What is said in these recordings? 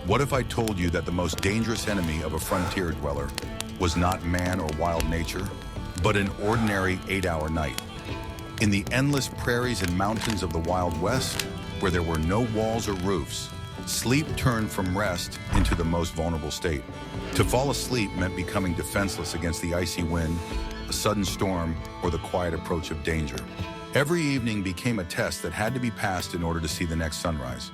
What if I told you that the most dangerous enemy of a frontier dweller was not man or wild nature, but an ordinary 8-hour night? In the endless prairies and mountains of the Wild West, where there were no walls or roofs, sleep turned from rest into the most vulnerable state. To fall asleep meant becoming defenseless against the icy wind, a sudden storm, or the quiet approach of danger. Every evening became a test that had to be passed in order to see the next sunrise.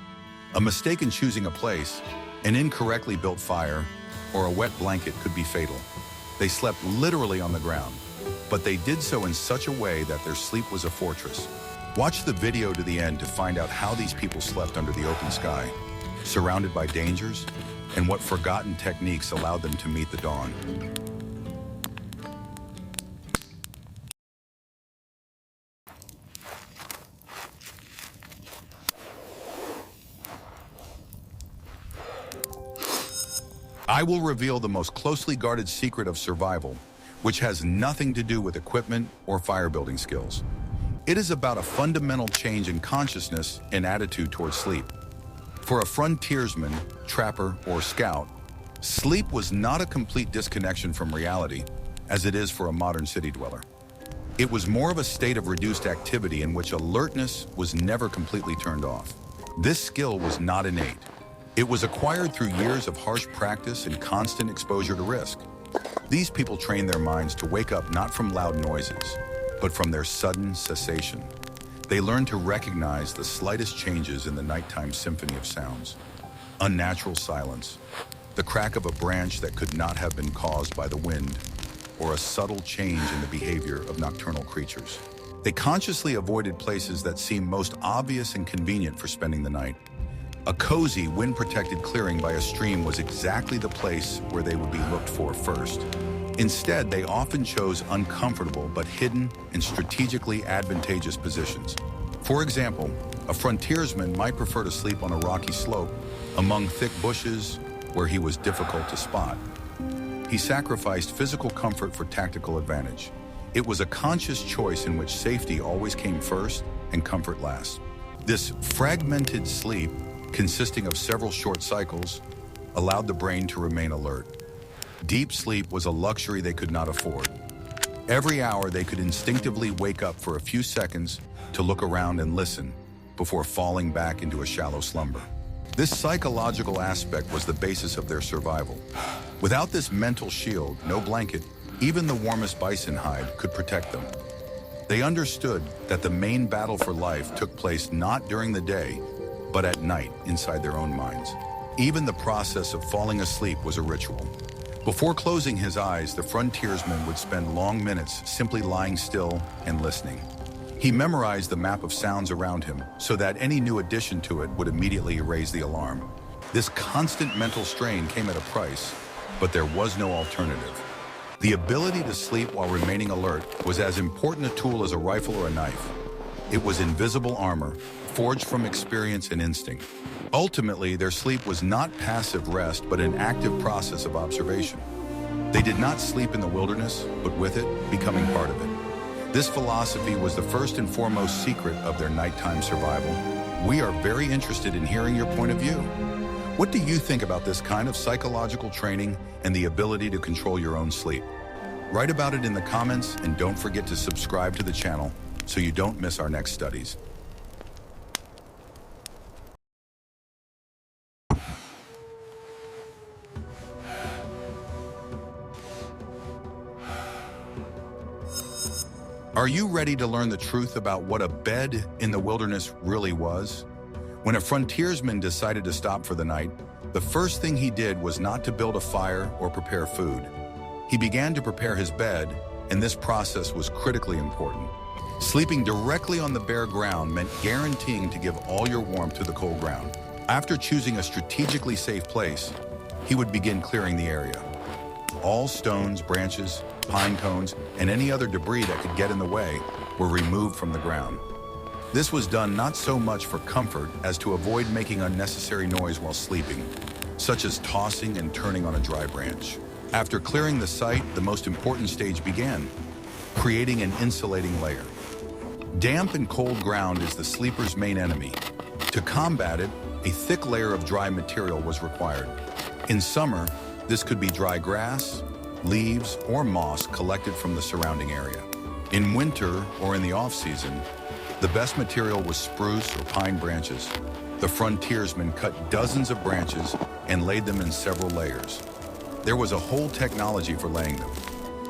A mistake in choosing a place, an incorrectly built fire, or a wet blanket could be fatal. They slept literally on the ground, but they did so in such a way that their sleep was a fortress. Watch the video to the end to find out how these people slept under the open sky, surrounded by dangers, and what forgotten techniques allowed them to meet the dawn. I will reveal the most closely guarded secret of survival, which has nothing to do with equipment or fire building skills. It is about a fundamental change in consciousness and attitude towards sleep. For a frontiersman, trapper, or scout, sleep was not a complete disconnection from reality, as it is for a modern city dweller. It was more of a state of reduced activity in which alertness was never completely turned off. This skill was not innate. It was acquired through years of harsh practice and constant exposure to risk. These people trained their minds to wake up not from loud noises, but from their sudden cessation. They learned to recognize the slightest changes in the nighttime symphony of sounds. Unnatural silence, the crack of a branch that could not have been caused by the wind, or a subtle change in the behavior of nocturnal creatures. They consciously avoided places that seemed most obvious and convenient for spending the night. A cozy, wind-protected clearing by a stream was exactly the place where they would be looked for first. Instead, they often chose uncomfortable but hidden and strategically advantageous positions. For example, a frontiersman might prefer to sleep on a rocky slope among thick bushes where he was difficult to spot. He sacrificed physical comfort for tactical advantage. It was a conscious choice in which safety always came first and comfort last. This fragmented sleep, consisting of several short cycles, allowed the brain to remain alert. Deep sleep was a luxury they could not afford. Every hour they could instinctively wake up for a few seconds to look around and listen before falling back into a shallow slumber. This psychological aspect was the basis of their survival. Without this mental shield, no blanket, even the warmest bison hide, could protect them. They understood that the main battle for life took place not during the day, but at night inside their own minds. Even the process of falling asleep was a ritual. Before closing his eyes, the frontiersman would spend long minutes simply lying still and listening. He memorized the map of sounds around him so that any new addition to it would immediately erase the alarm. This constant mental strain came at a price, but there was no alternative. The ability to sleep while remaining alert was as important a tool as a rifle or a knife. It was invisible armor, forged from experience and instinct. Ultimately, their sleep was not passive rest, but an active process of observation. They did not sleep in the wilderness, but with it, becoming part of it. This philosophy was the first and foremost secret of their nighttime survival. We are very interested in hearing your point of view. What do you think about this kind of psychological training and the ability to control your own sleep? Write about it in the comments, and don't forget to subscribe to the channel so you don't miss our next studies. Are you ready to learn the truth about what a bed in the wilderness really was? When a frontiersman decided to stop for the night, the first thing he did was not to build a fire or prepare food. He began to prepare his bed, and this process was critically important. Sleeping directly on the bare ground meant guaranteeing to give all your warmth to the cold ground. After choosing a strategically safe place, he would begin clearing the area. All stones, branches, pine cones, and any other debris that could get in the way were removed from the ground. This was done not so much for comfort as to avoid making unnecessary noise while sleeping, such as tossing and turning on a dry branch. After clearing the site, the most important stage began, creating an insulating layer. Damp and cold ground is the sleeper's main enemy. To combat it, a thick layer of dry material was required. In summer, this could be dry grass, leaves, or moss collected from the surrounding area. In winter or in the off-season, the best material was spruce or pine branches. The frontiersmen cut dozens of branches and laid them in several layers. There was a whole technology for laying them.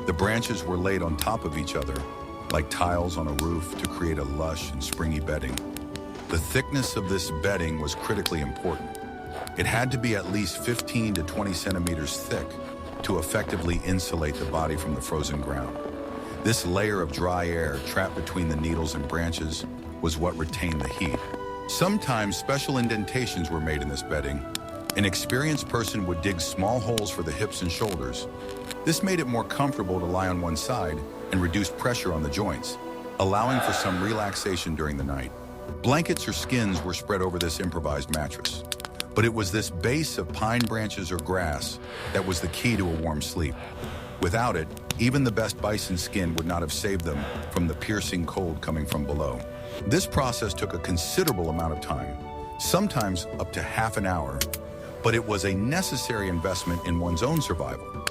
The branches were laid on top of each other, like tiles on a roof, to create a lush and springy bedding. The thickness of this bedding was critically important. It had to be at least 15 to 20 centimeters thick to effectively insulate the body from the frozen ground. This layer of dry air trapped between the needles and branches was what retained the heat. Sometimes special indentations were made in this bedding. An experienced person would dig small holes for the hips and shoulders. This made it more comfortable to lie on one side and reduce pressure on the joints, allowing for some relaxation during the night. Blankets or skins were spread over this improvised mattress. But it was this base of pine branches or grass that was the key to a warm sleep. Without it, even the best bison skin would not have saved them from the piercing cold coming from below. This process took a considerable amount of time, sometimes up to half an hour, but it was a necessary investment in one's own survival.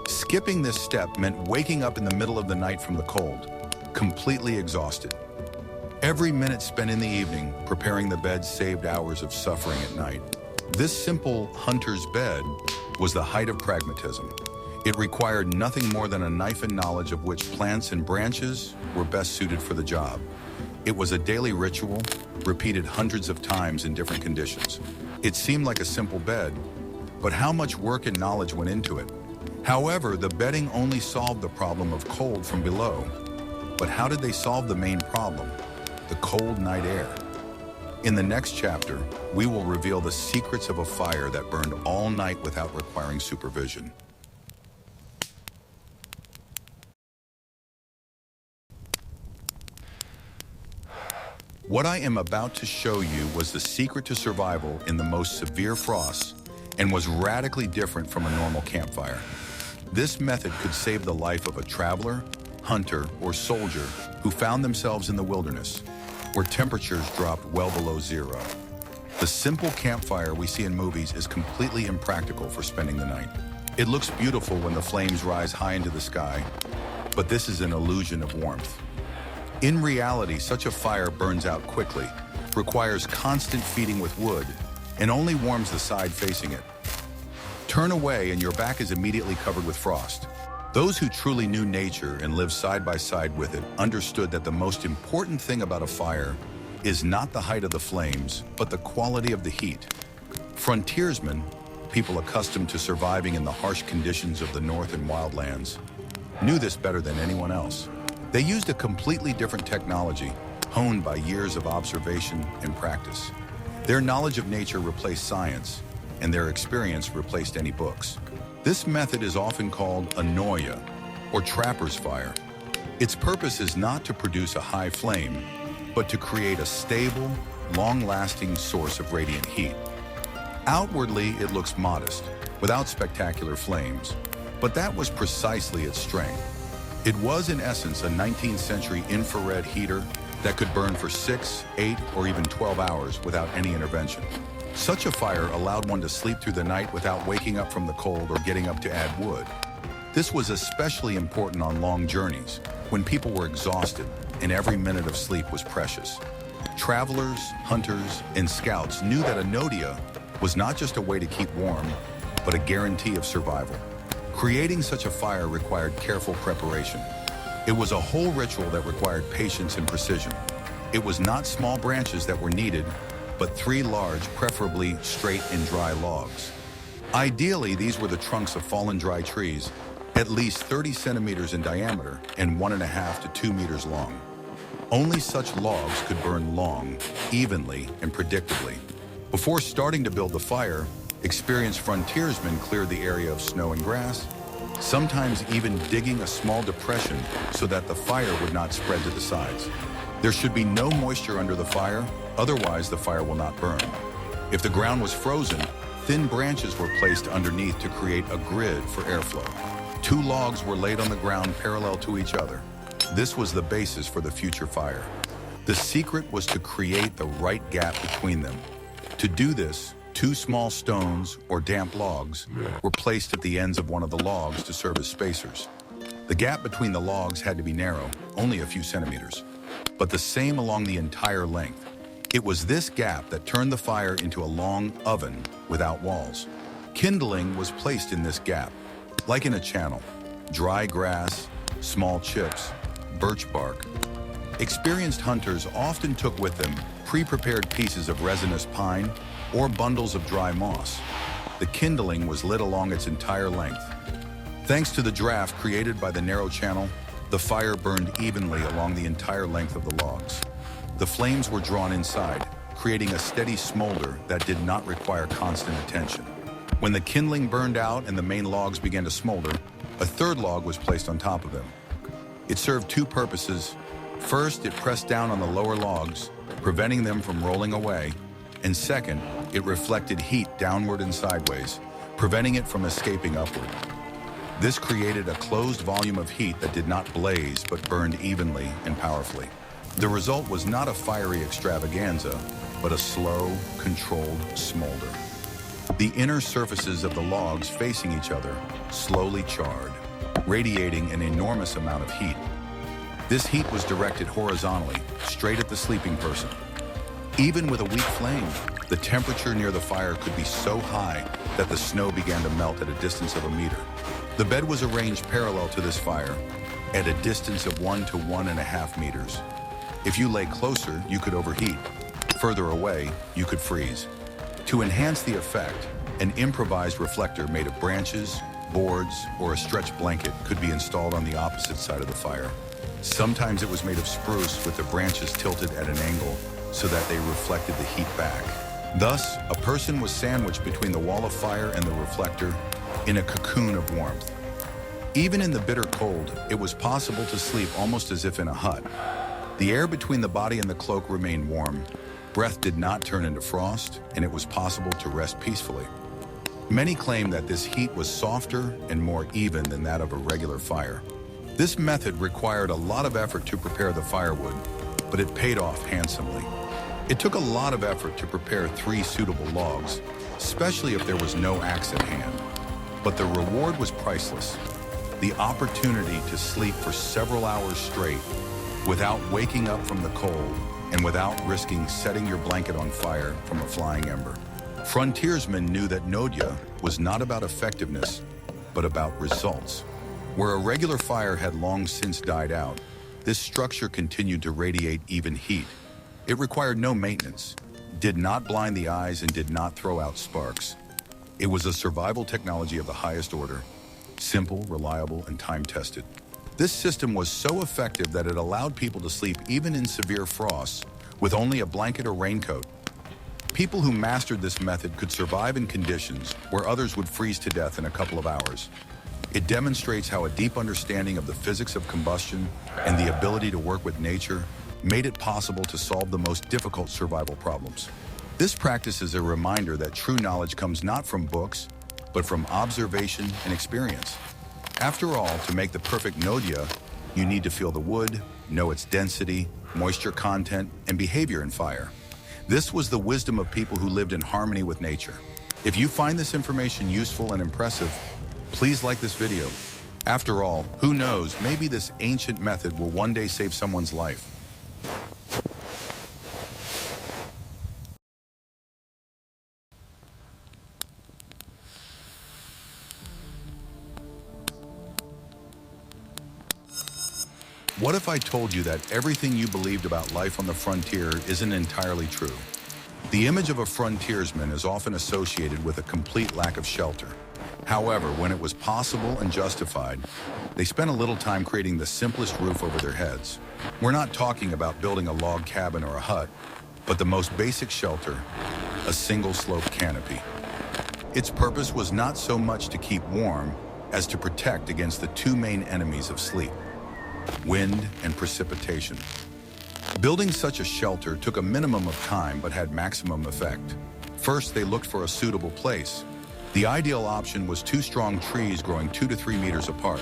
Skipping this step meant waking up in the middle of the night from the cold, completely exhausted. Every minute spent in the evening preparing the bed saved hours of suffering at night. This simple hunter's bed was the height of pragmatism. It required nothing more than a knife and knowledge of which plants and branches were best suited for the job. It was a daily ritual, repeated hundreds of times in different conditions. It seemed like a simple bed, but how much work and knowledge went into it? However, the bedding only solved the problem of cold from below. But how did they solve the main problem? The cold night air. In the next chapter, we will reveal the secrets of a fire that burned all night without requiring supervision. What I am about to show you was the secret to survival in the most severe frosts and was radically different from a normal campfire. This method could save the life of a traveler, hunter, or soldier who found themselves in the wilderness, where temperatures dropped well below zero. The simple campfire we see in movies is completely impractical for spending the night. It looks beautiful when the flames rise high into the sky, but this is an illusion of warmth. In reality, such a fire burns out quickly, requires constant feeding with wood, and only warms the side facing it. Turn away and your back is immediately covered with frost. Those who truly knew nature and lived side by side with it understood that the most important thing about a fire is not the height of the flames, but the quality of the heat. Frontiersmen, people accustomed to surviving in the harsh conditions of the north and wildlands, knew this better than anyone else. They used a completely different technology, honed by years of observation and practice. Their knowledge of nature replaced science, and their experience replaced any books. This method is often called a noya, or trapper's fire. Its purpose is not to produce a high flame, but to create a stable, long-lasting source of radiant heat. Outwardly, it looks modest, without spectacular flames, but that was precisely its strength. It was, in essence, a 19th century infrared heater that could burn for 6, 8, or even 12 hours without any intervention. Such a fire allowed one to sleep through the night without waking up from the cold or getting up to add wood. This was especially important on long journeys, when people were exhausted and every minute of sleep was precious. Travelers, hunters, and scouts knew that a noya was not just a way to keep warm, but a guarantee of survival. Creating such a fire required careful preparation. It was a whole ritual that required patience and precision. It was not small branches that were needed, but 3 large, preferably straight and dry logs. Ideally, these were the trunks of fallen dry trees, at least 30 centimeters in diameter and 1.5 to 2 meters long. Only such logs could burn long, evenly, and predictably. Before starting to build the fire, experienced frontiersmen cleared the area of snow and grass, sometimes even digging a small depression so that the fire would not spread to the sides. There should be no moisture under the fire, otherwise the fire will not burn. If the ground was frozen, thin branches were placed underneath to create a grid for airflow. 2 logs were laid on the ground parallel to each other. This was the basis for the future fire. The secret was to create the right gap between them, To do this, two small stones or damp logs were placed at the ends of one of the logs to serve as spacers. The gap between the logs had to be narrow, only a few centimeters, but the same along the entire length. It was this gap that turned the fire into a long oven without walls. Kindling was placed in this gap, like in a channel. Dry grass, small chips, birch bark. Experienced hunters often took with them pre-prepared pieces of resinous pine or bundles of dry moss. The kindling was lit along its entire length. Thanks to the draft created by the narrow channel, the fire burned evenly along the entire length of the logs. The flames were drawn inside, creating a steady smolder that did not require constant attention. When the kindling burned out and the main logs began to smolder, a third log was placed on top of them. It served two purposes. First, it pressed down on the lower logs, preventing them from rolling away, and second, it reflected heat downward and sideways, preventing it from escaping upward. This created a closed volume of heat that did not blaze but burned evenly and powerfully. The result was not a fiery extravaganza, but a slow, controlled smolder. The inner surfaces of the logs facing each other slowly charred, radiating an enormous amount of heat. This heat was directed horizontally, straight at the sleeping person. Even with a weak flame, the temperature near the fire could be so high that the snow began to melt at a distance of a meter. The bed was arranged parallel to this fire at a distance of 1 to 1.5 meters. If you lay closer, you could overheat. Further away, you could freeze. To enhance the effect, an improvised reflector made of branches, boards, or a stretch blanket could be installed on the opposite side of the fire. Sometimes it was made of spruce with the branches tilted at an angle so that they reflected the heat back. Thus, a person was sandwiched between the wall of fire and the reflector in a cocoon of warmth. Even in the bitter cold, it was possible to sleep almost as if in a hut. The air between the body and the cloak remained warm. Breath did not turn into frost, and it was possible to rest peacefully. Many claim that this heat was softer and more even than that of a regular fire. This method required a lot of effort to prepare the firewood, but it paid off handsomely. It took a lot of effort to prepare 3 suitable logs, especially if there was no axe at hand. But the reward was priceless. The opportunity to sleep for several hours straight without waking up from the cold and without risking setting your blanket on fire from a flying ember. Frontiersmen knew that Nodya was not about effectiveness, but about results. Where a regular fire had long since died out, this structure continued to radiate even heat. It required no maintenance, did not blind the eyes, and did not throw out sparks. It was a survival technology of the highest order, simple, reliable, and time-tested. This system was so effective that it allowed people to sleep even in severe frosts with only a blanket or raincoat. People who mastered this method could survive in conditions where others would freeze to death in a couple of hours. It demonstrates how a deep understanding of the physics of combustion and the ability to work with nature made it possible to solve the most difficult survival problems. This practice is a reminder that true knowledge comes not from books, but from observation and experience. After all, to make the perfect Nodya, you need to feel the wood, know its density, moisture content, and behavior in fire. This was the wisdom of people who lived in harmony with nature. If you find this information useful and impressive, please like this video. After all, who knows, maybe this ancient method will one day save someone's life. What if I told you that everything you believed about life on the frontier isn't entirely true? The image of a frontiersman is often associated with a complete lack of shelter. However, when it was possible and justified, they spent a little time creating the simplest roof over their heads. We're not talking about building a log cabin or a hut, but the most basic shelter, a single slope canopy. Its purpose was not so much to keep warm as to protect against the 2 main enemies of sleep: wind and precipitation. Building such a shelter took a minimum of time but had maximum effect. First, they looked for a suitable place. The ideal option was 2 strong trees growing 2 to 3 meters apart.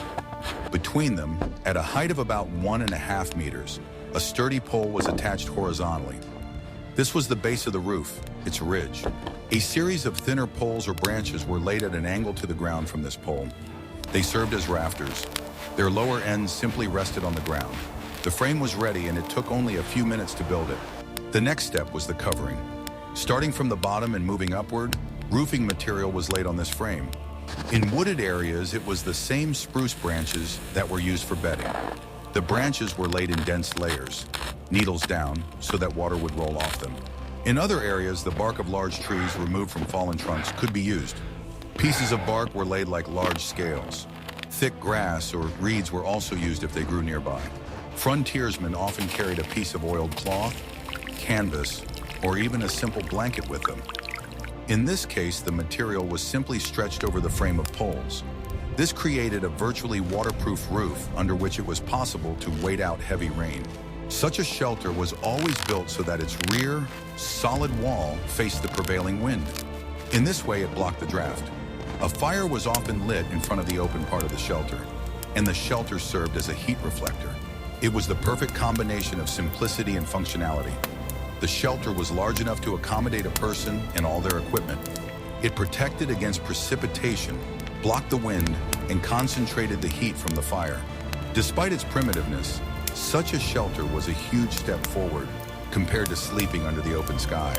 Between them, at a height of about 1.5 meters, a sturdy pole was attached horizontally. This was the base of the roof, its ridge. A series of thinner poles or branches were laid at an angle to the ground from this pole. They served as rafters. Their lower ends simply rested on the ground. The frame was ready, and it took only a few minutes to build it. The next step was the covering. Starting from the bottom and moving upward, roofing material was laid on this frame. In wooded areas, it was the same spruce branches that were used for bedding. The branches were laid in dense layers, needles down, so that water would roll off them. In other areas, the bark of large trees removed from fallen trunks could be used. Pieces of bark were laid like large scales. Thick grass or reeds were also used if they grew nearby. Frontiersmen often carried a piece of oiled cloth, canvas, or even a simple blanket with them. In this case, the material was simply stretched over the frame of poles. This created a virtually waterproof roof under which it was possible to wait out heavy rain. Such a shelter was always built so that its rear, solid wall faced the prevailing wind. In this way, it blocked the draft. A fire was often lit in front of the open part of the shelter, and the shelter served as a heat reflector. It was the perfect combination of simplicity and functionality. The shelter was large enough to accommodate a person and all their equipment. It protected against precipitation, blocked the wind, and concentrated the heat from the fire. Despite its primitiveness, such a shelter was a huge step forward compared to sleeping under the open sky.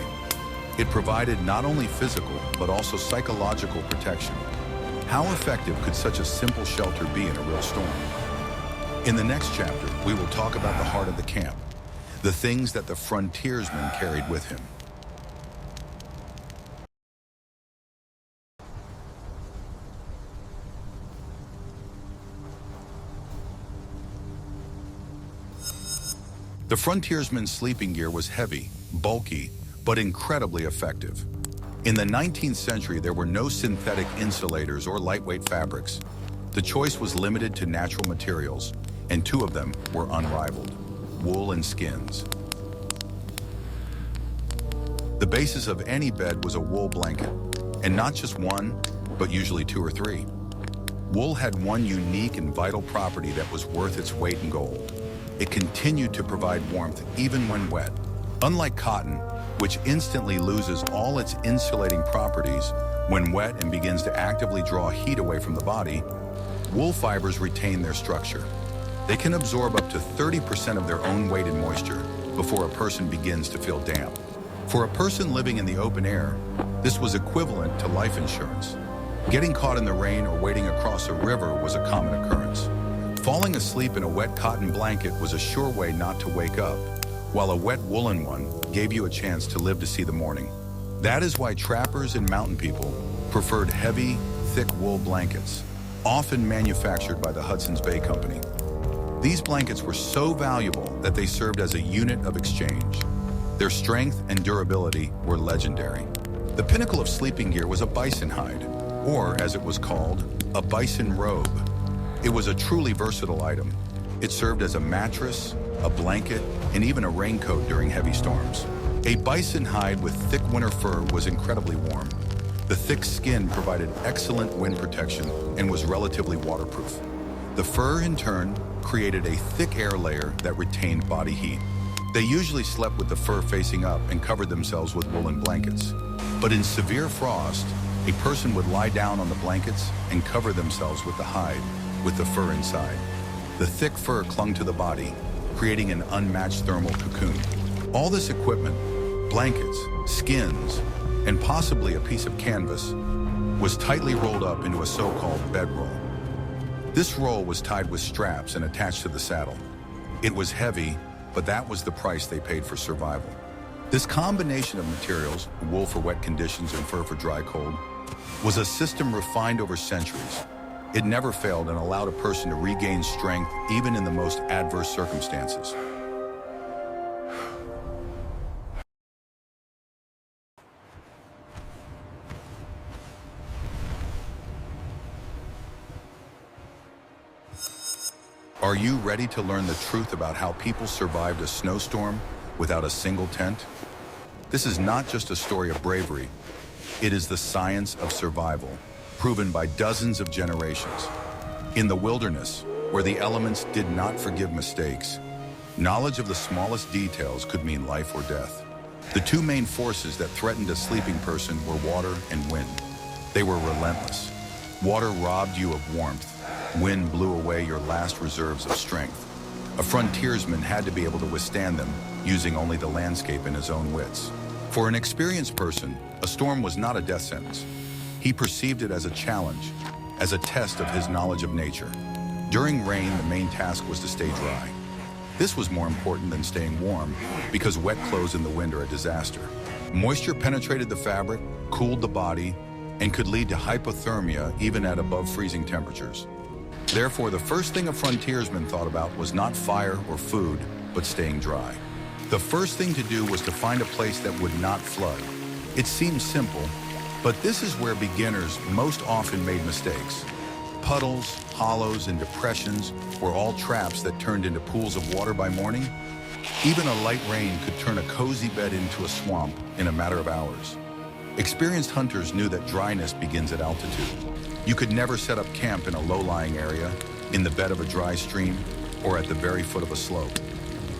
It provided not only physical, but also psychological protection. How effective could such a simple shelter be in a real storm? In the next chapter, we will talk about the heart of the camp, the things that the frontiersman carried with him. The frontiersman's sleeping gear was heavy, bulky, but incredibly effective. In the 19th century, there were no synthetic insulators or lightweight fabrics. The choice was limited to natural materials, and two of them were unrivaled: wool and skins. The basis of any bed was a wool blanket, and not just one, but usually two or three. Wool had one unique and vital property that was worth its weight in gold. It continued to provide warmth even when wet. Unlike cotton, which instantly loses all its insulating properties when wet and begins to actively draw heat away from the body, wool fibers retain their structure. They can absorb up to 30% of their own weight in moisture before a person begins to feel damp. For a person living in the open air, this was equivalent to life insurance. Getting caught in the rain or wading across a river was a common occurrence. Falling asleep in a wet cotton blanket was a sure way not to wake up, while a wet woolen one gave you a chance to live to see the morning. That is why trappers and mountain people preferred heavy, thick wool blankets, often manufactured by the Hudson's Bay Company. These blankets were so valuable that they served as a unit of exchange. Their strength and durability were legendary. The pinnacle of sleeping gear was a bison hide, or as it was called, a bison robe. It was a truly versatile item. It served as a mattress, a blanket, and even a raincoat during heavy storms. A bison hide with thick winter fur was incredibly warm. The thick skin provided excellent wind protection and was relatively waterproof. The fur, in turn, created a thick air layer that retained body heat. They usually slept with the fur facing up and covered themselves with woolen blankets. But in severe frost, a person would lie down on the blankets and cover themselves with the hide, with the fur inside. The thick fur clung to the body, creating an unmatched thermal cocoon. All this equipment, blankets, skins, and possibly a piece of canvas, was tightly rolled up into a so-called bedroll. This roll was tied with straps and attached to the saddle. It was heavy, but that was the price they paid for survival. This combination of materials, wool for wet conditions and fur for dry cold, was a system refined over centuries. It never failed and allowed a person to regain strength even in the most adverse circumstances. Are you ready to learn the truth about how people survived a snowstorm without a single tent? This is not just a story of bravery. It is the science of survival, proven by dozens of generations. In the wilderness, where the elements did not forgive mistakes, knowledge of the smallest details could mean life or death. The two main forces that threatened a sleeping person were water and wind. They were relentless. Water robbed you of warmth. Wind blew away your last reserves of strength. A frontiersman had to be able to withstand them, using only the landscape and his own wits. For an experienced person, a storm was not a death sentence. He perceived it as a challenge, as a test of his knowledge of nature. During rain, the main task was to stay dry. This was more important than staying warm, because wet clothes in the wind are a disaster. Moisture penetrated the fabric, cooled the body, and could lead to hypothermia even at above freezing temperatures. Therefore, the first thing a frontiersman thought about was not fire or food, but staying dry. The first thing to do was to find a place that would not flood. It seems simple, but this is where beginners most often made mistakes. Puddles, hollows, and depressions were all traps that turned into pools of water by morning. Even a light rain could turn a cozy bed into a swamp in a matter of hours. Experienced hunters knew that dryness begins at altitude. You could never set up camp in a low-lying area, in the bed of a dry stream, or at the very foot of a slope.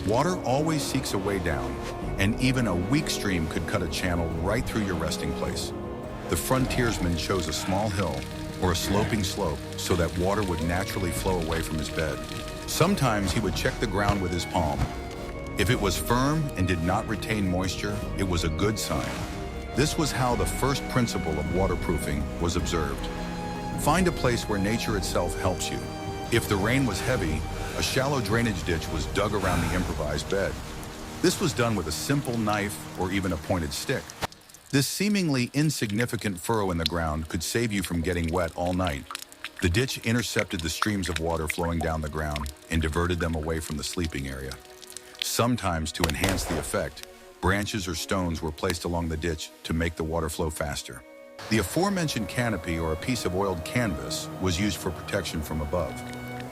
Water always seeks a way down, and even a weak stream could cut a channel right through your resting place. The frontiersman chose a small hill or a sloping slope so that water would naturally flow away from his bed. Sometimes he would check the ground with his palm. If it was firm and did not retain moisture, it was a good sign. This was how the first principle of waterproofing was observed. Find a place where nature itself helps you. If the rain was heavy, a shallow drainage ditch was dug around the improvised bed. This was done with a simple knife or even a pointed stick. This seemingly insignificant furrow in the ground could save you from getting wet all night. The ditch intercepted the streams of water flowing down the ground and diverted them away from the sleeping area. Sometimes, to enhance the effect, branches or stones were placed along the ditch to make the water flow faster. The aforementioned canopy, or a piece of oiled canvas, was used for protection from above.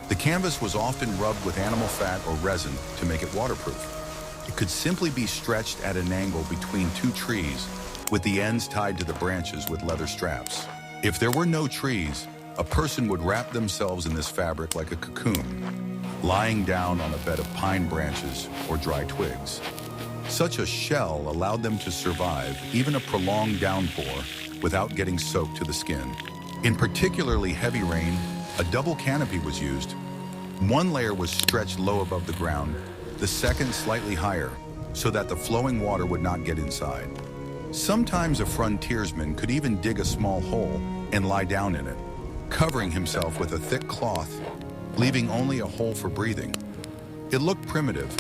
The canvas was often rubbed with animal fat or resin to make it waterproof. It could simply be stretched at an angle between two trees, with the ends tied to the branches with leather straps. If there were no trees, a person would wrap themselves in this fabric like a cocoon, lying down on a bed of pine branches or dry twigs. Such a shell allowed them to survive even a prolonged downpour without getting soaked to the skin. In particularly heavy rain, a double canopy was used. One layer was stretched low above the ground, the second slightly higher, so that the flowing water would not get inside. Sometimes a frontiersman could even dig a small hole and lie down in it, covering himself with a thick cloth, leaving only a hole for breathing. It looked primitive,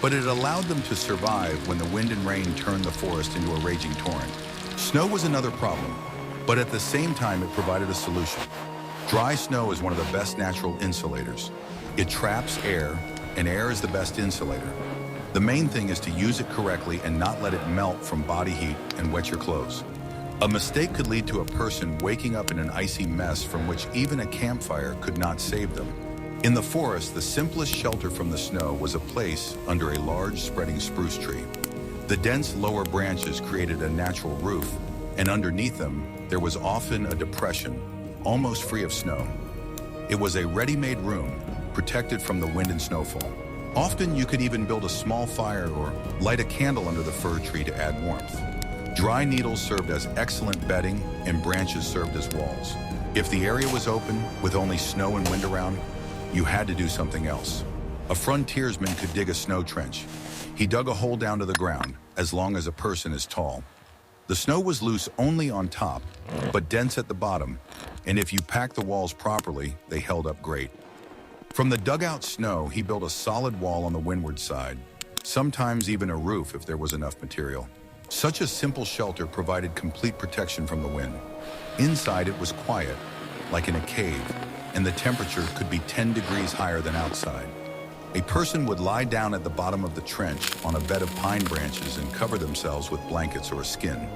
but it allowed them to survive when the wind and rain turned the forest into a raging torrent. Snow was another problem, but at the same time it provided a solution. Dry snow is one of the best natural insulators. It traps air, and air is the best insulator. The main thing is to use it correctly and not let it melt from body heat and wet your clothes. A mistake could lead to a person waking up in an icy mess from which even a campfire could not save them. In the forest, the simplest shelter from the snow was a place under a large spreading spruce tree. The dense lower branches created a natural roof, and underneath them, there was often a depression, almost free of snow. It was a ready-made room, protected from the wind and snowfall. Often you could even build a small fire or light a candle under the fir tree to add warmth. Dry needles served as excellent bedding, and branches served as walls. If the area was open, with only snow and wind around, you had to do something else. A frontiersman could dig a snow trench. He dug a hole down to the ground, as long as a person is tall. The snow was loose only on top, but dense at the bottom, and if you packed the walls properly, they held up great. From the dugout snow, he built a solid wall on the windward side, sometimes even a roof if there was enough material. Such a simple shelter provided complete protection from the wind. Inside, it was quiet, like in a cave, and the temperature could be 10 degrees higher than outside. A person would lie down at the bottom of the trench on a bed of pine branches and cover themselves with blankets or a skin.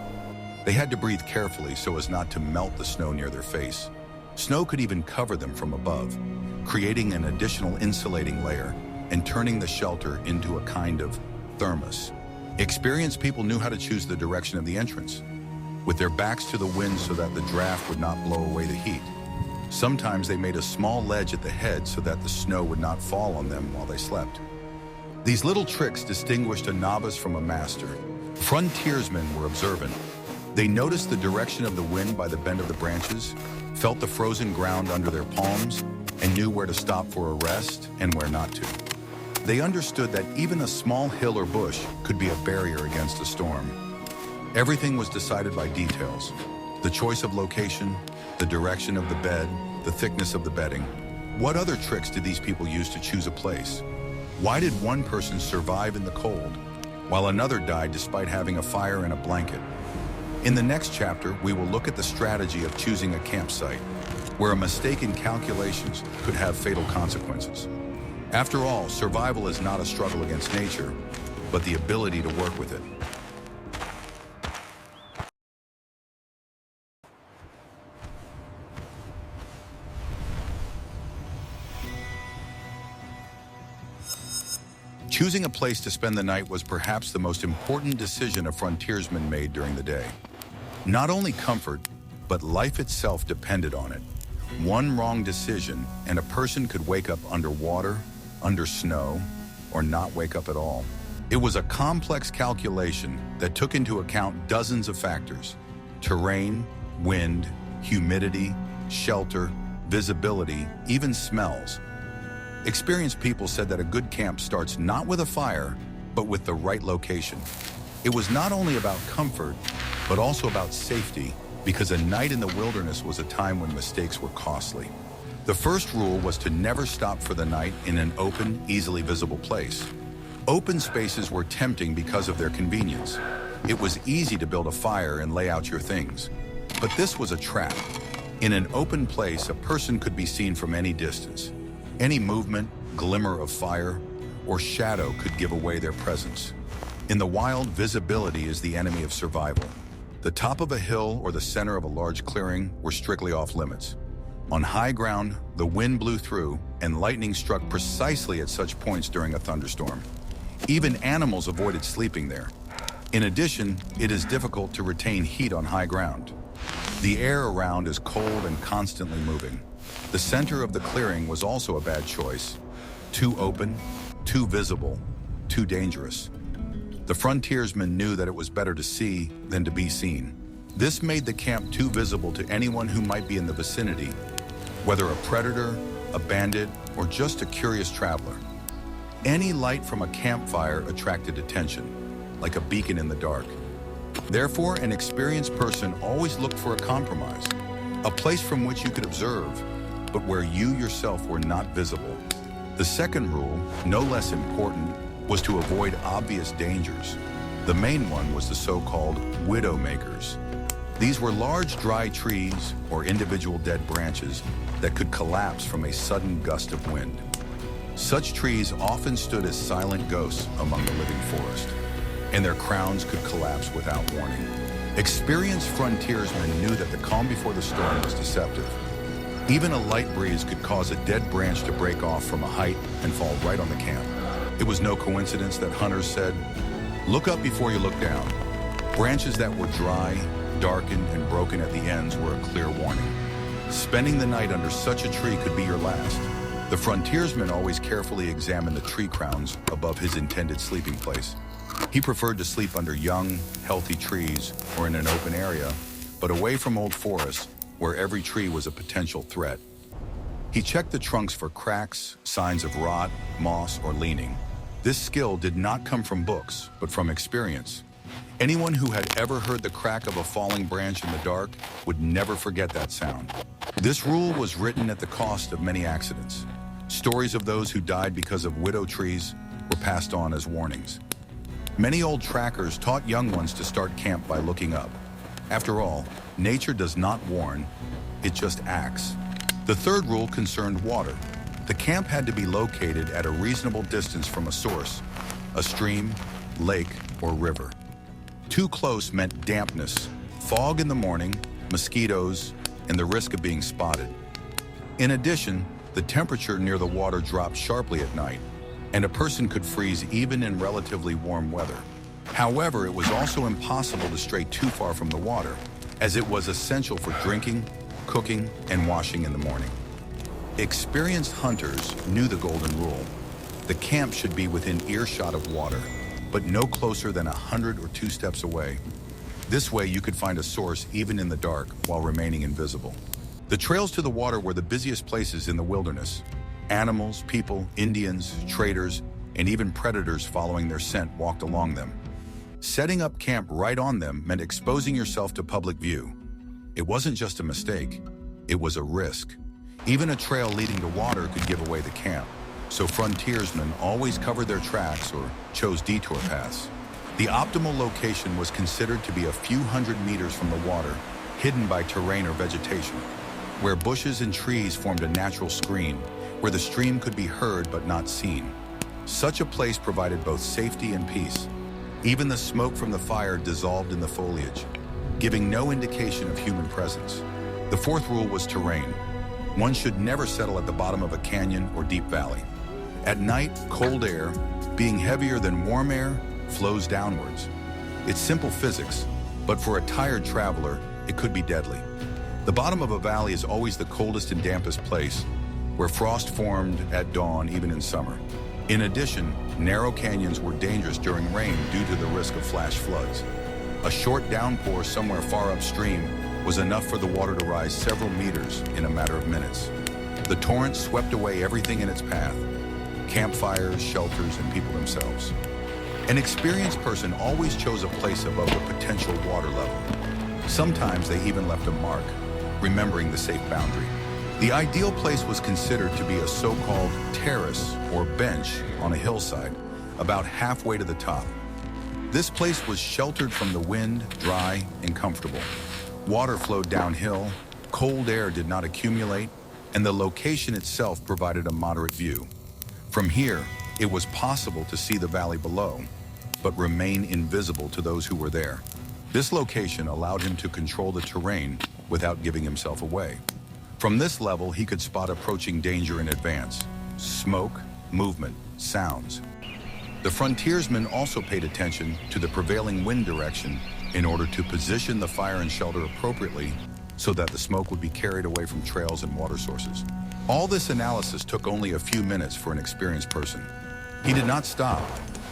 They had to breathe carefully so as not to melt the snow near their face. Snow could even cover them from above, creating an additional insulating layer and turning the shelter into a kind of thermos. Experienced people knew how to choose the direction of the entrance, with their backs to the wind so that the draft would not blow away the heat. Sometimes they made a small ledge at the head so that the snow would not fall on them while they slept. These little tricks distinguished a novice from a master, Frontiersmen were observant. They noticed the direction of the wind by the bend of the branches, felt the frozen ground under their palms, and knew where to stop for a rest and where not to. They understood that even a small hill or bush could be a barrier against a storm. Everything was decided by details: the choice of location, the direction of the bed, the thickness of the bedding. What other tricks did these people use to choose a place? Why did one person survive in the cold, while another died despite having a fire and a blanket? In the next chapter, we will look at the strategy of choosing a campsite, where a mistake in calculations could have fatal consequences. After all, survival is not a struggle against nature, but the ability to work with it. Choosing a place to spend the night was perhaps the most important decision a frontiersman made during the day. Not only comfort, but life itself depended on it. One wrong decision, and a person could wake up underwater, under snow, or not wake up at all. It was a complex calculation that took into account dozens of factors: terrain, wind, humidity, shelter, visibility, even smells. Experienced people said that a good camp starts not with a fire, but with the right location. It was not only about comfort, but also about safety, because a night in the wilderness was a time when mistakes were costly. The first rule was to never stop for the night in an open, easily visible place. Open spaces were tempting because of their convenience. It was easy to build a fire and lay out your things. But this was a trap. In an open place, a person could be seen from any distance. Any movement, glimmer of fire, or shadow could give away their presence. In the wild, visibility is the enemy of survival. The top of a hill or the center of a large clearing were strictly off limits. On high ground, the wind blew through, and lightning struck precisely at such points during a thunderstorm. Even animals avoided sleeping there. In addition, it is difficult to retain heat on high ground. The air around is cold and constantly moving. The center of the clearing was also a bad choice. Too open, too visible, too dangerous. The frontiersmen knew that it was better to see than to be seen. This made the camp too visible to anyone who might be in the vicinity, whether a predator, a bandit, or just a curious traveler. Any light from a campfire attracted attention, like a beacon in the dark. Therefore, an experienced person always looked for a compromise, a place from which you could observe, but where you yourself were not visible. The second rule, no less important, was to avoid obvious dangers. The main one was the so-called widow makers. These were large dry trees or individual dead branches that could collapse from a sudden gust of wind. Such trees often stood as silent ghosts among the living forest, and their crowns could collapse without warning. Experienced frontiersmen knew that the calm before the storm was deceptive. Even a light breeze could cause a dead branch to break off from a height and fall right on the camp. It was no coincidence that hunters said, "Look up before you look down." Branches that were dry, darkened, and broken at the ends were a clear warning. Spending the night under such a tree could be your last. The frontiersman always carefully examined the tree crowns above his intended sleeping place. He preferred to sleep under young, healthy trees or in an open area, but away from old forests where every tree was a potential threat. He checked the trunks for cracks, signs of rot, moss, or leaning. This skill did not come from books, but from experience. Anyone who had ever heard the crack of a falling branch in the dark would never forget that sound. This rule was written at the cost of many accidents. Stories of those who died because of widow trees were passed on as warnings. Many old trackers taught young ones to start camp by looking up. After all, nature does not warn, it just acts. The third rule concerned water. The camp had to be located at a reasonable distance from a source, a stream, lake, or river. Too close meant dampness, fog in the morning, mosquitoes, and the risk of being spotted. In addition, the temperature near the water dropped sharply at night, and a person could freeze even in relatively warm weather. However, it was also impossible to stray too far from the water, as it was essential for drinking, cooking, and washing in the morning. Experienced hunters knew the golden rule. The camp should be within earshot of water. but no closer than 100 or 2 steps away. This way you could find a source even in the dark while remaining invisible. The trails to the water were the busiest places in the wilderness. Animals, people, Indians, traders, and even predators following their scent walked along them. Setting up camp right on them meant exposing yourself to public view. It wasn't just a mistake, it was a risk. Even a trail leading to water could give away the camp, so frontiersmen always covered their tracks or chose detour paths. The optimal location was considered to be a few hundred meters from the water, hidden by terrain or vegetation, where bushes and trees formed a natural screen, where the stream could be heard but not seen. Such a place provided both safety and peace. Even the smoke from the fire dissolved in the foliage, giving no indication of human presence. The fourth rule was terrain. One should never settle at the bottom of a canyon or deep valley. At night, cold air, being heavier than warm air, flows downwards. It's simple physics, but for a tired traveler, it could be deadly. The bottom of a valley is always the coldest and dampest place, where frost formed at dawn even in summer. In addition, narrow canyons were dangerous during rain due to the risk of flash floods. A short downpour somewhere far upstream was enough for the water to rise several meters in a matter of minutes. The torrent swept away everything in its path: campfires, shelters, and people themselves. An experienced person always chose a place above the potential water level. Sometimes they even left a mark, remembering the safe boundary. The ideal place was considered to be a so-called terrace or bench on a hillside, about halfway to the top. This place was sheltered from the wind, dry, and comfortable. Water flowed downhill, cold air did not accumulate, and the location itself provided a moderate view. From here, it was possible to see the valley below, but remain invisible to those who were there. This location allowed him to control the terrain without giving himself away. From this level, he could spot approaching danger in advance: smoke, movement, sounds. The frontiersmen also paid attention to the prevailing wind direction in order to position the fire and shelter appropriately so that the smoke would be carried away from trails and water sources. All this analysis took only a few minutes for an experienced person. He did not stop,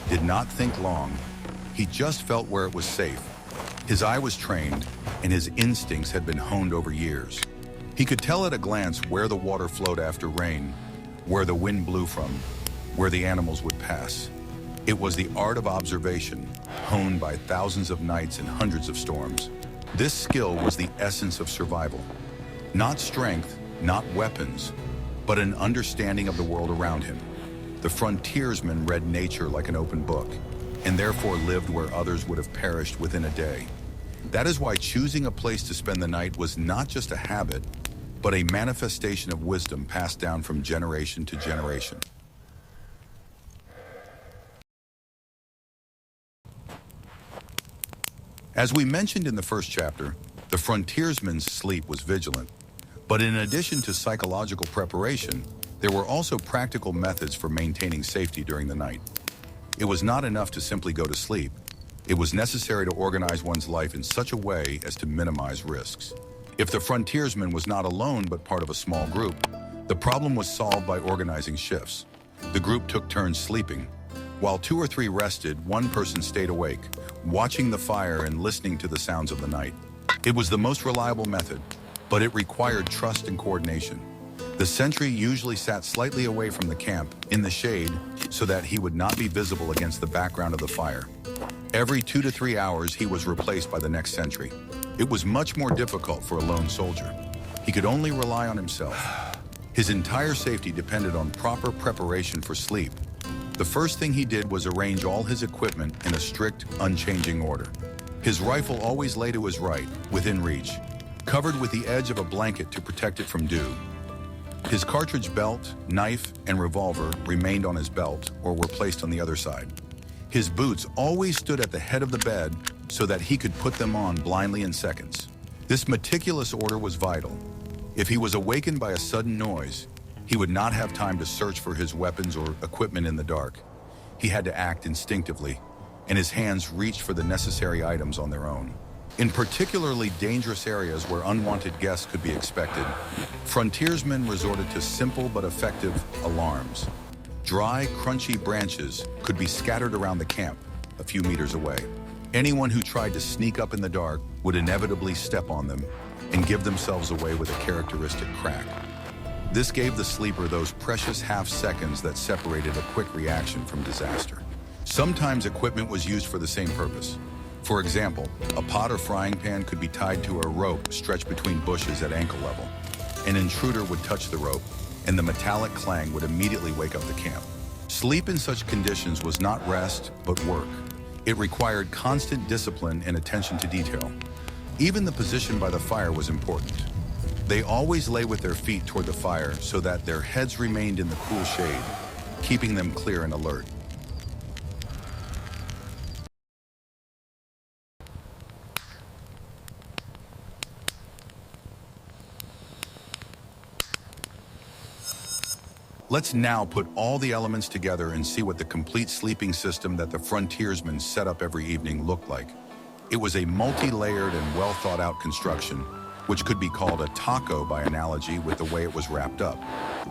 did not think long. He just felt where it was safe. His eye was trained, and his instincts had been honed over years. He could tell at a glance where the water flowed after rain, where the wind blew from, where the animals would pass. It was the art of observation, honed by thousands of nights and hundreds of storms. This skill was the essence of survival. Not strength, not weapons, but an understanding of the world around him. The frontiersman read nature like an open book, and therefore lived where others would have perished within a day. That is why choosing a place to spend the night was not just a habit, but a manifestation of wisdom passed down from generation to generation. As we mentioned in the first chapter, the frontiersman's sleep was vigilant. But in addition to psychological preparation, there were also practical methods for maintaining safety during the night. It was not enough to simply go to sleep. It was necessary to organize one's life in such a way as to minimize risks. If the frontiersman was not alone but part of a small group, the problem was solved by organizing shifts. The group took turns sleeping. While 2 or 3 rested, one person stayed awake, watching the fire and listening to the sounds of the night. It was the most reliable method, but it required trust and coordination. The sentry usually sat slightly away from the camp, in the shade, so that he would not be visible against the background of the fire. Every 2 to 3 hours, he was replaced by the next sentry. It was much more difficult for a lone soldier. He could only rely on himself. His entire safety depended on proper preparation for sleep. The first thing he did was arrange all his equipment in a strict, unchanging order. His rifle always lay to his right, within reach, covered with the edge of a blanket to protect it from dew. His cartridge belt, knife, and revolver remained on his belt or were placed on the other side. His boots always stood at the head of the bed so that he could put them on blindly in seconds. This meticulous order was vital. If he was awakened by a sudden noise, he would not have time to search for his weapons or equipment in the dark. He had to act instinctively, and his hands reached for the necessary items on their own. In particularly dangerous areas where unwanted guests could be expected, frontiersmen resorted to simple but effective alarms. Dry, crunchy branches could be scattered around the camp, a few meters away. Anyone who tried to sneak up in the dark would inevitably step on them and give themselves away with a characteristic crack. This gave the sleeper those precious half seconds that separated a quick reaction from disaster. Sometimes equipment was used for the same purpose. For example, a pot or frying pan could be tied to a rope stretched between bushes at ankle level. An intruder would touch the rope, and the metallic clang would immediately wake up the camp. Sleep in such conditions was not rest, but work. It required constant discipline and attention to detail. Even the position by the fire was important. They always lay with their feet toward the fire so that their heads remained in the cool shade, keeping them clear and alert. Let's now put all the elements together and see what the complete sleeping system that the frontiersmen set up every evening looked like. It was a multi-layered and well-thought-out construction, which could be called a taco by analogy with the way it was wrapped up.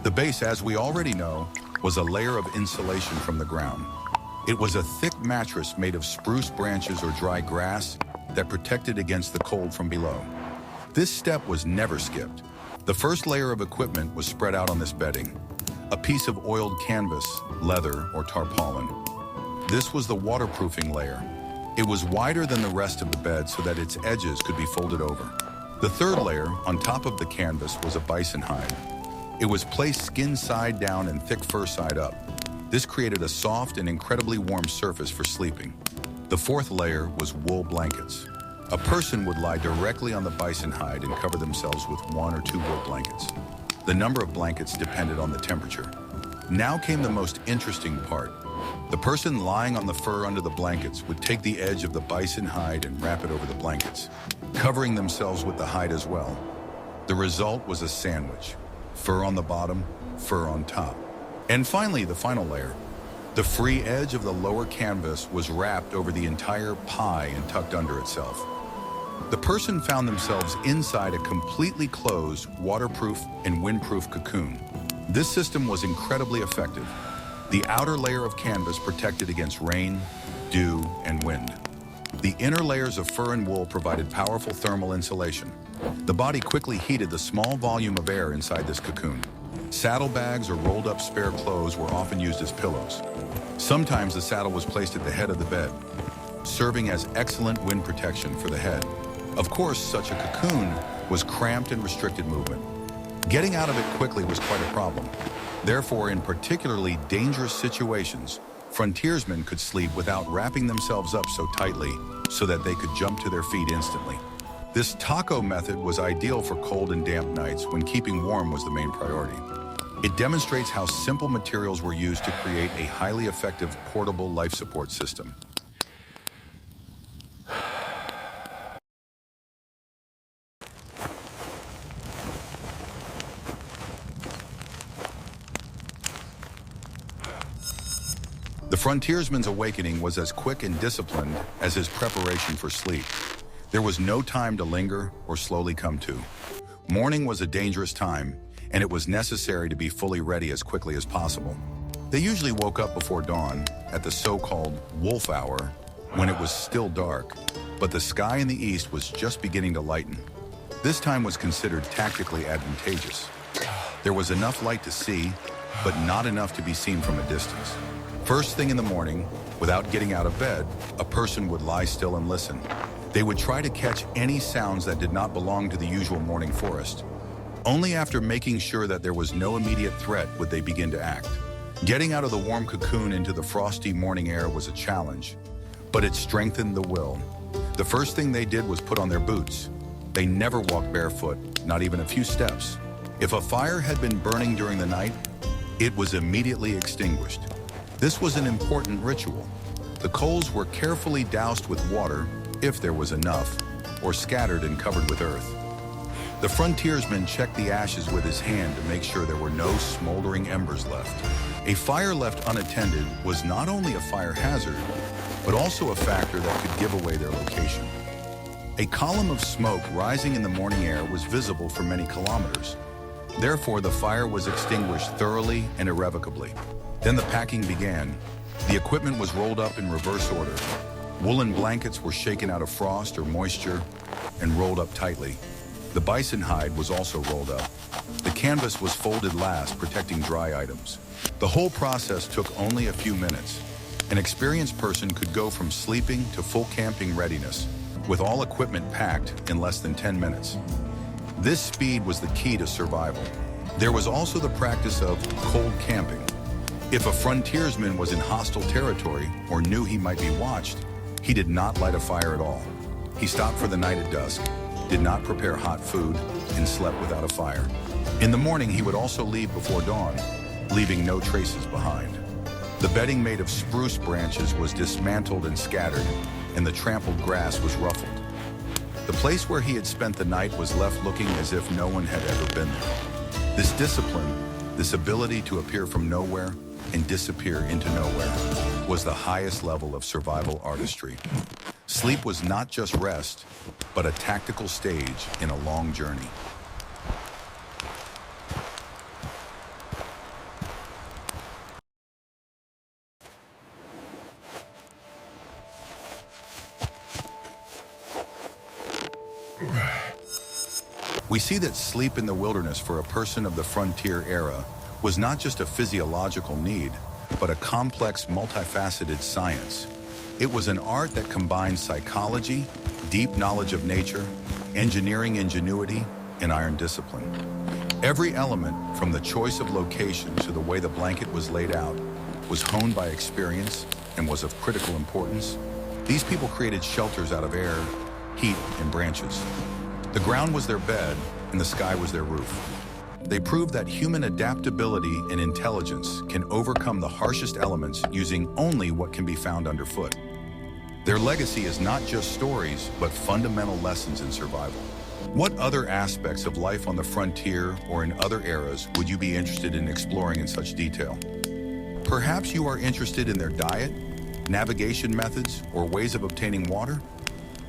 The base, as we already know, was a layer of insulation from the ground. It was a thick mattress made of spruce branches or dry grass that protected against the cold from below. This step was never skipped. The first layer of equipment was spread out on this bedding. A piece of oiled canvas, leather, or tarpaulin. This was the waterproofing layer. It was wider than the rest of the bed so that its edges could be folded over. The third layer, on top of the canvas, was a bison hide. It was placed skin side down and thick fur side up. This created a soft and incredibly warm surface for sleeping. The fourth layer was wool blankets. A person would lie directly on the bison hide and cover themselves with 1 or 2 wool blankets. The number of blankets depended on the temperature. Now came the most interesting part. The person lying on the fur under the blankets would take the edge of the bison hide and wrap it over the blankets, covering themselves with the hide as well. The result was a sandwich. Fur on the bottom, fur on top. And finally, the final layer. The free edge of the lower canvas was wrapped over the entire pie and tucked under itself. The person found themselves inside a completely closed, waterproof, and windproof cocoon. This system was incredibly effective. The outer layer of canvas protected against rain, dew, and wind. The inner layers of fur and wool provided powerful thermal insulation. The body quickly heated the small volume of air inside this cocoon. Saddlebags or rolled up spare clothes were often used as pillows. Sometimes the saddle was placed at the head of the bed, serving as excellent wind protection for the head. Of course, such a cocoon was cramped and restricted movement. Getting out of it quickly was quite a problem. Therefore, in particularly dangerous situations, frontiersmen could sleep without wrapping themselves up so tightly so that they could jump to their feet instantly. This taco method was ideal for cold and damp nights when keeping warm was the main priority. It demonstrates how simple materials were used to create a highly effective portable life support system. The frontiersman's awakening was as quick and disciplined as his preparation for sleep. There was no time to linger or slowly come to. Morning was a dangerous time, and it was necessary to be fully ready as quickly as possible. They usually woke up before dawn, at the so-called wolf hour, when it was still dark, but the sky in the east was just beginning to lighten. This time was considered tactically advantageous. There was enough light to see, but not enough to be seen from a distance. First thing in the morning, without getting out of bed, a person would lie still and listen. They would try to catch any sounds that did not belong to the usual morning forest. Only after making sure that there was no immediate threat would they begin to act. Getting out of the warm cocoon into the frosty morning air was a challenge, but it strengthened the will. The first thing they did was put on their boots. They never walked barefoot, not even a few steps. If a fire had been burning during the night, it was immediately extinguished. This was an important ritual. The coals were carefully doused with water, if there was enough, or scattered and covered with earth. The frontiersman checked the ashes with his hand to make sure there were no smoldering embers left. A fire left unattended was not only a fire hazard, but also a factor that could give away their location. A column of smoke rising in the morning air was visible for many kilometers. Therefore, the fire was extinguished thoroughly and irrevocably. Then the packing began. The equipment was rolled up in reverse order. Woolen blankets were shaken out of frost or moisture and rolled up tightly. The bison hide was also rolled up. The canvas was folded last, protecting dry items. The whole process took only a few minutes. An experienced person could go from sleeping to full camping readiness, with all equipment packed in less than 10 minutes. This speed was the key to survival. There was also the practice of cold camping. If a frontiersman was in hostile territory or knew he might be watched, he did not light a fire at all. He stopped for the night at dusk, did not prepare hot food, and slept without a fire. In the morning, he would also leave before dawn, leaving no traces behind. The bedding made of spruce branches was dismantled and scattered, and the trampled grass was ruffled. The place where he had spent the night was left looking as if no one had ever been there. This discipline, this ability to appear from nowhere and disappear into nowhere, was the highest level of survival artistry. Sleep was not just rest, but a tactical stage in a long journey. We see that sleep in the wilderness for a person of the frontier era was not just a physiological need, but a complex, multifaceted science. It was an art that combined psychology, deep knowledge of nature, engineering ingenuity, and iron discipline. Every element, from the choice of location to the way the blanket was laid out, was honed by experience and was of critical importance. These people created shelters out of air, heat, and branches. The ground was their bed, and the sky was their roof. They proved that human adaptability and intelligence can overcome the harshest elements using only what can be found underfoot. Their legacy is not just stories, but fundamental lessons in survival. What other aspects of life on the frontier or in other eras would you be interested in exploring in such detail? Perhaps you are interested in their diet, navigation methods, or ways of obtaining water?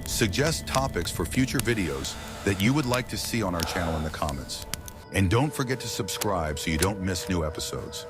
Suggest topics for future videos that you would like to see on our channel in the comments. And don't forget to subscribe so you don't miss new episodes.